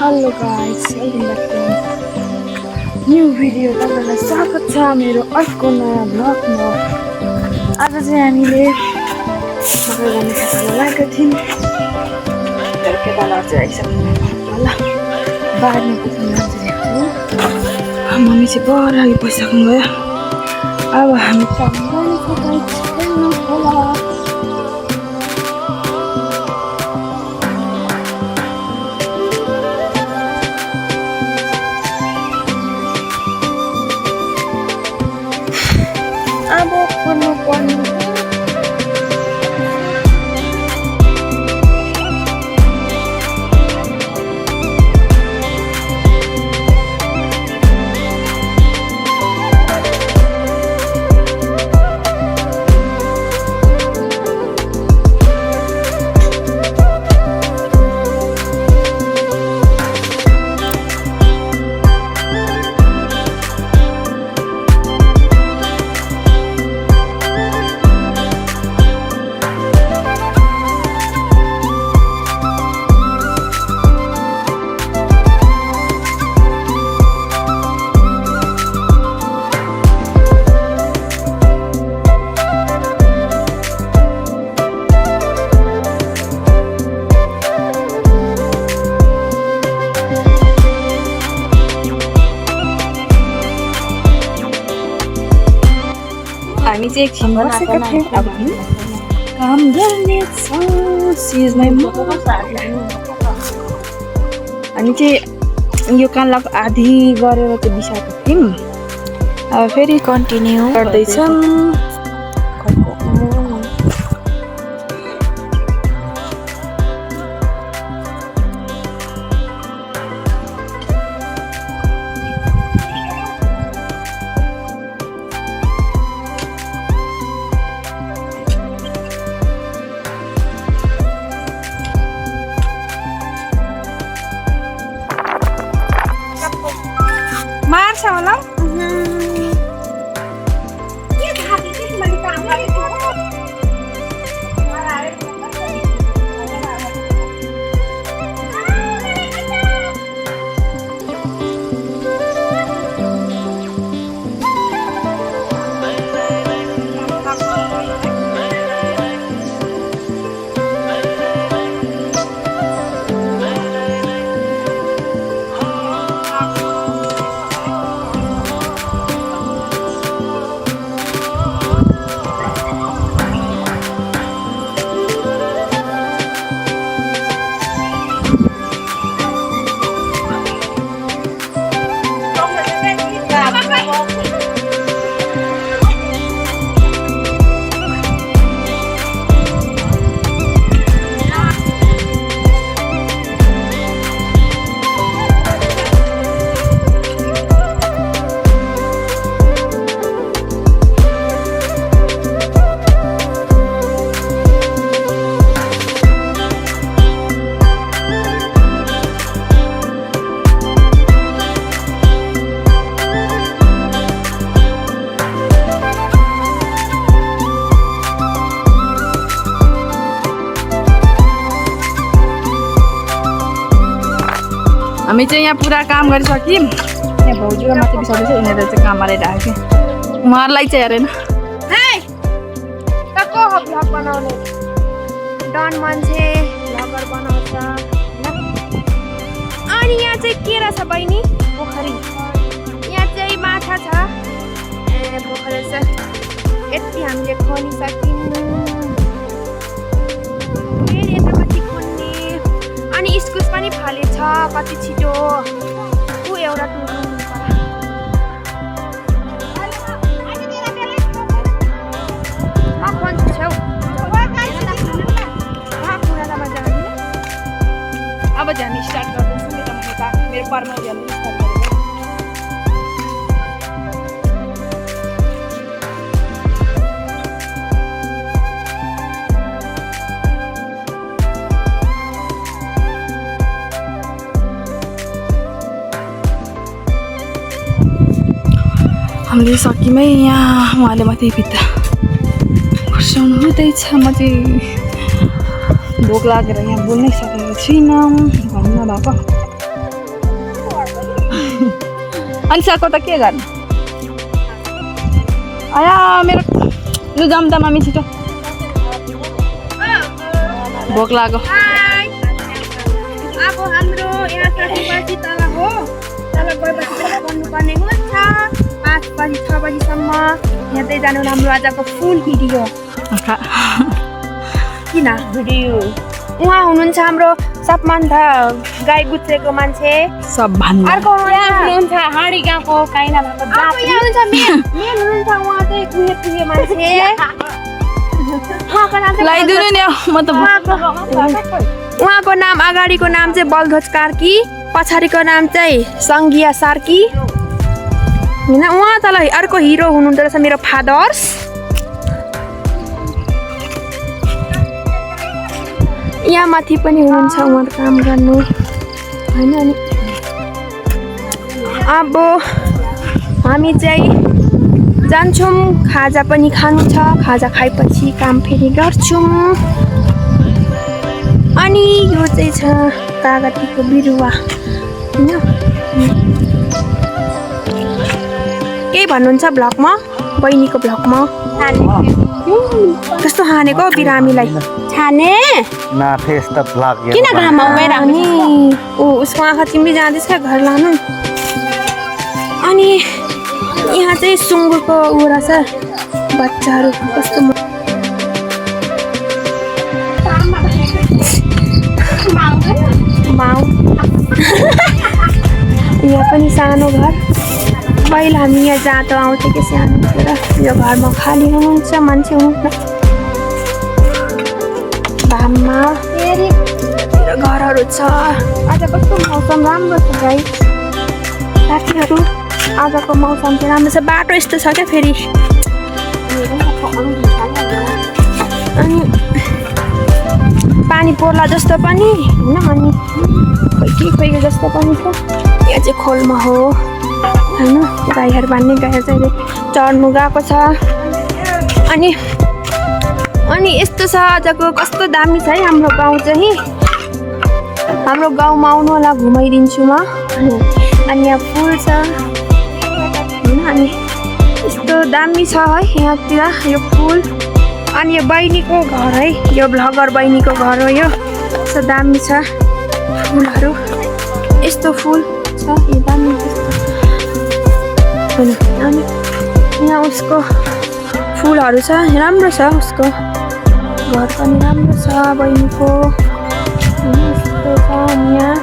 Hello guys, welcome back to new video. तपाईहरुलाई स्वागत छ मेरो अर्को नयाँ भ्लगमा। आज चाहिँ हामीले मकर गर्ने खेताला लागेका थियौँ। तर खेताला चाहिँ आइसक्नु होला। बारमा पुग्नु लागिरहेको छु। मम्मी चाहिँ पर अघि बसिसक्नु भयो। अब हामी काम गर्नु गाइस होला। अब पर्नु हामी चाहिँ एकछिन बसेका थियौँ। अब हामी काम गर्नेछौँ। सिजमै हामी चाहिँ यो कामलाई आधी गरेर चाहिँ बिसाएको थियौँ। अब फेरि कन्टिन्यू गर्दैछौँ। मार्छ होला। हामी चाहिँ यहाँ पुरा काम गरिसक्यौँ। यहाँ भाउजूलाई माथि बिसाउँदैछ। यिनीहरू चाहिँ काम हालिरहेको थियो। उहाँहरूलाई चाहिँ हेरेन भ्लग बनाउने डन मान्छे भ्लगर बनाउँछ। अनि यहाँ चाहिँ के रहेछ बहिनी? पोखरी। यहाँ चाहिँ माछा छ। ए पोखरी छ। यति हामीले खनिसक्यौँ। फेरि यतापट्टि खन्ने। अनि इस्कुस पनि फलेछ। कति छिटो ऊ एउटा टुर्नु छेउ। अब चाहिँ हामी स्टार्ट गर्दैछौँ। मेरो परमा स्टार्ट गरेको। हामीले सकिमै यहाँ उहाँले माथि भित्ता खर्साउनु हुँदैछ। म चाहिँ भोक लागेर यहाँ बोल्नै सकेको छुइनँ भन्नु भएको। अनि साको त के गर्ने आया मेरो लु जाम त मामी छिटो भोक लाग्यो अब हाम्रो यहाँ सकेपछि तल हो तल गएपछि गर्नुपर्ने हुन्छ 5 बजी 6 बजीसम्म हेर्दै जानु हाम्रो आजको फुल भिडियो किन भिडियो उहाँ हुनुहुन्छ हाम्रो सबभन्दा गाई गुत्रेको मान्छे सबभन्दा अर्को हुनुहुन्छ हाडी गाउँको काइना भएको जाति यहाँ हुनुहुन्छ मेन हुनुहुन्छ उहाँ चाहिँ कुहे मान्छे लाइदिनु नि म त उहाँको नाम अगाडिको नाम चाहिँ बलध्वज कार्की पछाडिको नाम चाहिँ सङ्घिया सार्की होइन उहाँ तल अर्को हिरो हुनुहुँदो रहेछ मेरो फादर्स यहाँ माथि पनि हुनुहुन्छ उहाँहरू काम गर्नु होइन अनि अब हामी चाहिँ जान्छौँ खाजा पनि खानु छ खाजा खाएपछि काम फेरि गर्छौँ अनि यो चाहिँ छ कागतीको बिरुवा होइन केही भन्नुहुन्छ भ्लगमा बहिनीको भ्लगमा कस्तो हानेको बिरामीलाई छाने नाथे यस्तो भ्लग किन घाममा उभेर नि ऊ उसको आँखा चिम्ली जाँदैछ घर लानु अनि यहाँ चाहिँ सुँगुरको ऊ रहेछ बच्चाहरू कस्तो माउ यहाँ पनि सानो घर पहिला हामी यहाँ जाँतो आउँथ्यो कि सानो यो घरमा खाली हुनुहुन्छ मान्छे हुनुहुन्छ घाममा घरहरू छ आज कस्तो मौसम राम्रो छ गाई साथीहरू आजको मौसम चाहिँ राम्रो छ बाटो यस्तो छ क्या फेरि अनि पानी पर्ला जस्तो पनि होइन अनि खोइ जस्तो पनि छ यहाँ चाहिँ खोलमा हो होइन गाईहरू बान्ने गाईहरू चाहिँ चढ्नु गएको छ अनि यस्तो छ आजको कस्तो दामी छ है हाम्रो गाउँ चाहिँ हाम्रो गाउँमा आउनु होला घुमाइदिन्छु म अनि यहाँ फुल छ होइन अनि यस्तो दामी छ है यहाँतिर यो फुल अनि यो बहिनीको घर है यो भ्लगर बहिनीको घर हो यो यस्तो दामी छ फुलहरू यस्तो फुल छ यो दामी अनि यहाँ उसको फुलहरू छ राम्रो छ उसको घर पनि राम्रो छ बहिनीको यस्तो छ यहाँ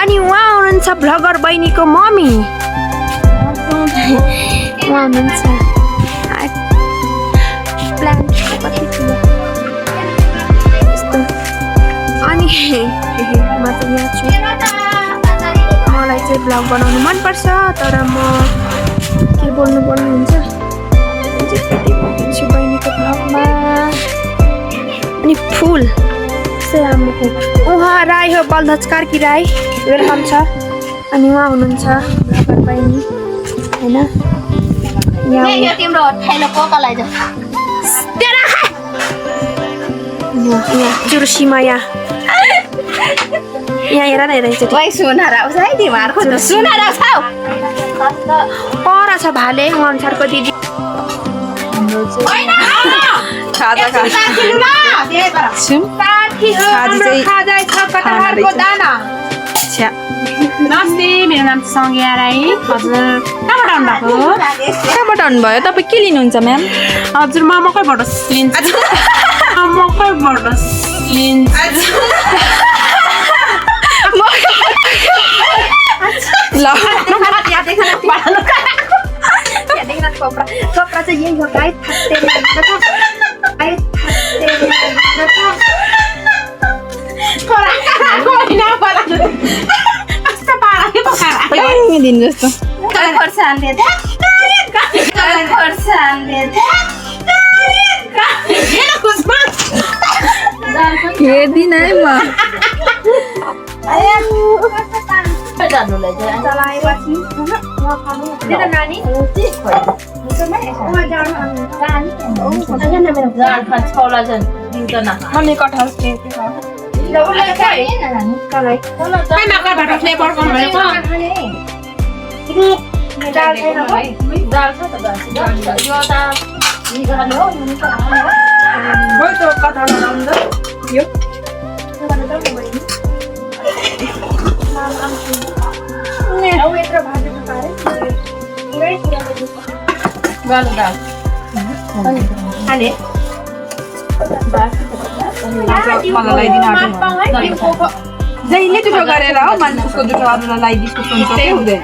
अनि उहाँ हुनुहुन्छ भ्लगर बहिनीको मम्मी उहाँ हुनुहुन्छ प्लान्ट कति ठुलो यस्तो अनि म चाहिँ यहाँ छु मलाई चाहिँ भ्लग बनाउनु मनपर्छ तर म के बोल्नु हुन्छ भन्छु बहिनीको भ्लगमा अनि फुल चाहिँ राम्रो फुल उहाँ राई हो बलध्वज कार्की राई वेलकम छ अनि उहाँ हुनुहुन्छ भ्लगर बहिनी होइन यहाँ तिम्रो चुर्सीमा यहाँ हेर न हेर पर छ भाले उहाँ अनुसारको दिदी खाजा नमस्ते मेरो नाम सङ्घिया राई हजुर कहाँबाट आउनुभएको कहाँबाट आउनुभयो तपाईँ के लिनुहुन्छ म्याम हजुर म मकैबाट लिन्छु ल कपडा चाहिँ यही हो गाई दिन जस्तो हेर्दिन है म मम्मी कटहल Hay mặc cái bà xe bò con phải không? मलाई लगाइदिनु आँट्यो जहिले दुःख गरेर हो मान्छेको दुःख अरूलाई लगाइदिएको हुन्छ त्यही हुँदैन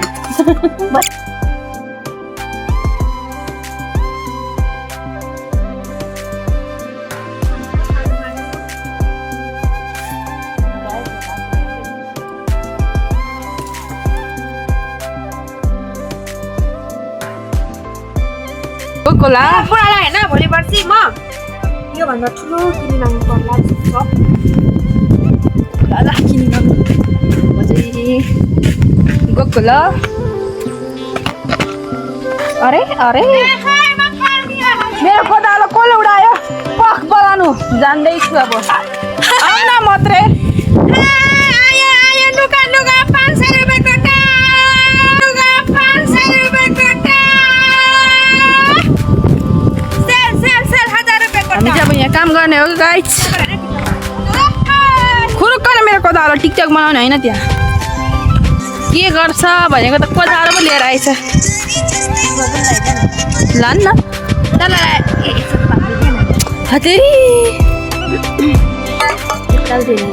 कोला बुढालाई होइन भोलि पर्सि म योभन्दा ठुलो किनिमाग्नु पर्ला जस्तो ल किनिमाग्नु म चाहिँ गएको ल अरे अरे मेरो कोदालो कसले उडायो पख बोलाउनु जान्दैछु अब आऊ न मात्रै हामी चाहिँ अब यहाँ काम गर्ने हो गाइस खुरुक्क मेरो कोदालो टिकटक बनाउने होइन त्यहाँ के गर्छ भनेको त कोदालो पो लिएर आएछ लान न हतेरी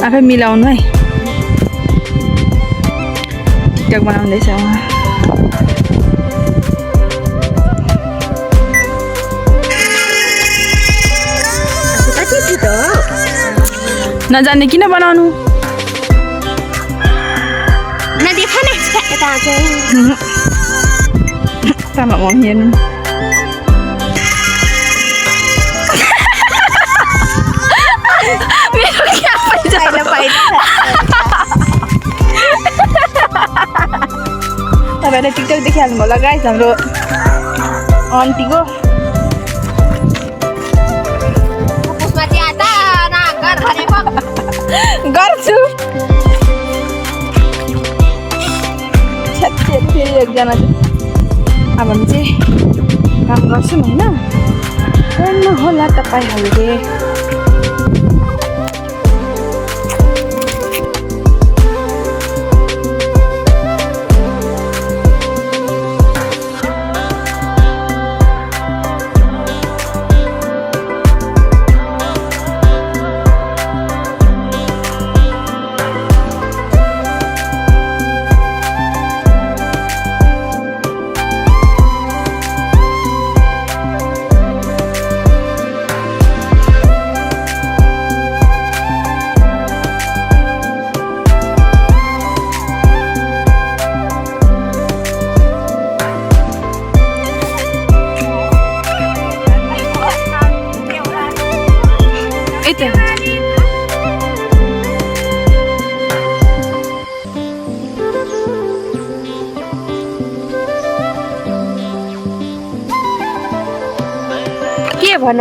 आफै मिलाउनु है टिकटक बनाउँदैछ उहाँ नजान्ने किन बनाउनु तामा मम्मी हेर्नु मेरो क्या तपाईँले टिकटक देखिहाल्नु होला गाइस हाम्रो आन्टीको गर्छु फेरि एकजना अब हामी चाहिँ काम गर्छौँ होइन हेर्नु होला तपाईँहरूले के भन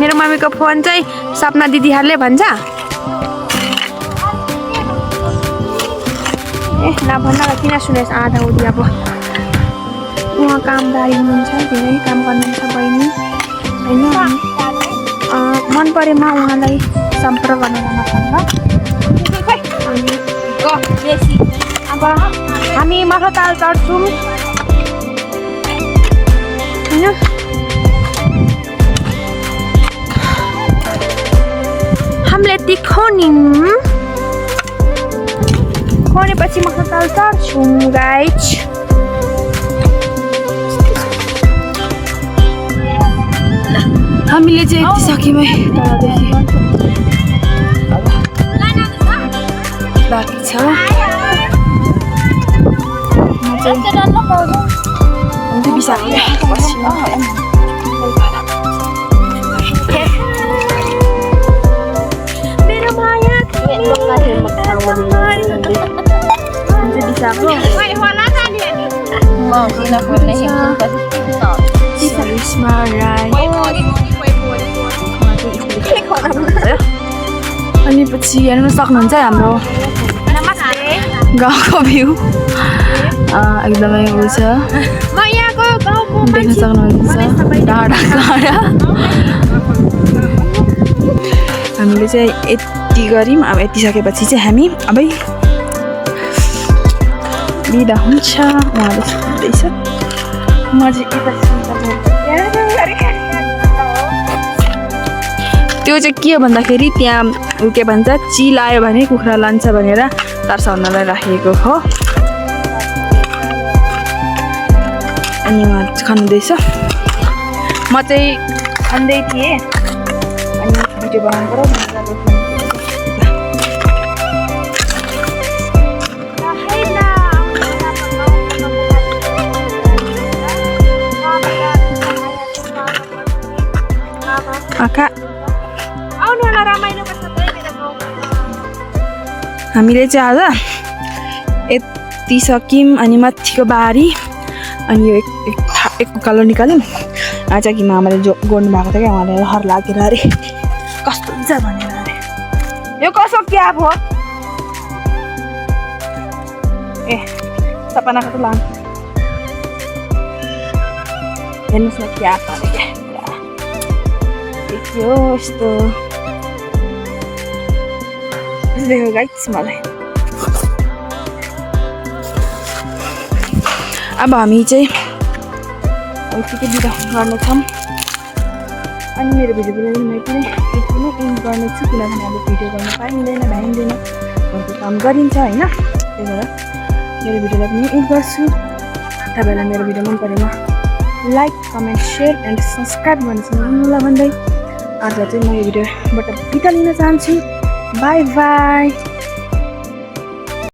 मेरो मम्मीको फोन चाहिँ सपना दिदीहरूले भन्छ ए नभन्दा किन सुनेस् आधा उधी अब उहाँ कामदारी हुनुहुन्छ धेरै काम गर्नुहुन्छ बहिनी होइन मन परेमा उहाँलाई सम्पर्क गर्न नभन्दा अब हामी माछा ताल चढ्छौँ होइन हामीले तिखोनिम खोनेपछि माछा ताल चढ्छौँ गाइस हामीले चाहिँ यति सक्यौँ है तलदेखि बाँकी छ करिश्मा राई अनि पछि हेर्नु सक्नुहुन्छ है हाम्रो गाउँको भ्यू एकदमै उ छ देख्न सक्नुहुन्छ टाढा टाढा हामीले चाहिँ यति गऱ्यौँ अब यति सकेपछि चाहिँ हामी अबै बिदा हुन्छ उहाँले सुन्दैछ म चाहिँ त्यो चाहिँ के हो भन्दाखेरि त्यहाँ के भन्छ चिल आयो भने कुखुरा लान्छ भनेर तर्साउनलाई राखेको हो अनि उहाँ खानुहुँदैछ म चाहिँ खाँदै थिएँ अनि भिडियो बनाउनु पर्यो आका हामीले चाहिँ आज यति सक्यौँ अनि माथिको बारी अनि यो एक उकालो निकाल्यौँ आज कि मामाले जो गोड्नु भएको थियो क्या उहाँले लहर लागेर अरे कस्तो हुन्छ भनेर अरे यो कसो क्याब हो ए सपनाको त लान्छ हेर्नुहोस् न क्याब अरे क्या देखियो यस्तो देखो गाइस मलाई अब हामी चाहिँ यतिकै बिदा गर्नेछौँ अनि मेरो भिडियो पनि मैले पनि एकदमै एन्ड गर्नेछु किनभने अब भिडियो गर्न पाइँदैन भ्याइँदैन घरको काम गरिन्छ होइन त्यही भएर मेरो भिडियोलाई पनि एन्ड गर्छु तपाईँलाई मेरो भिडियो मन परेमा like comment share and subscribe गर्नु नभुल्नुहोला भन्दै आज चाहिँ म यो भिडियोबाट बिदा लिन चाहन्छु बाई बाई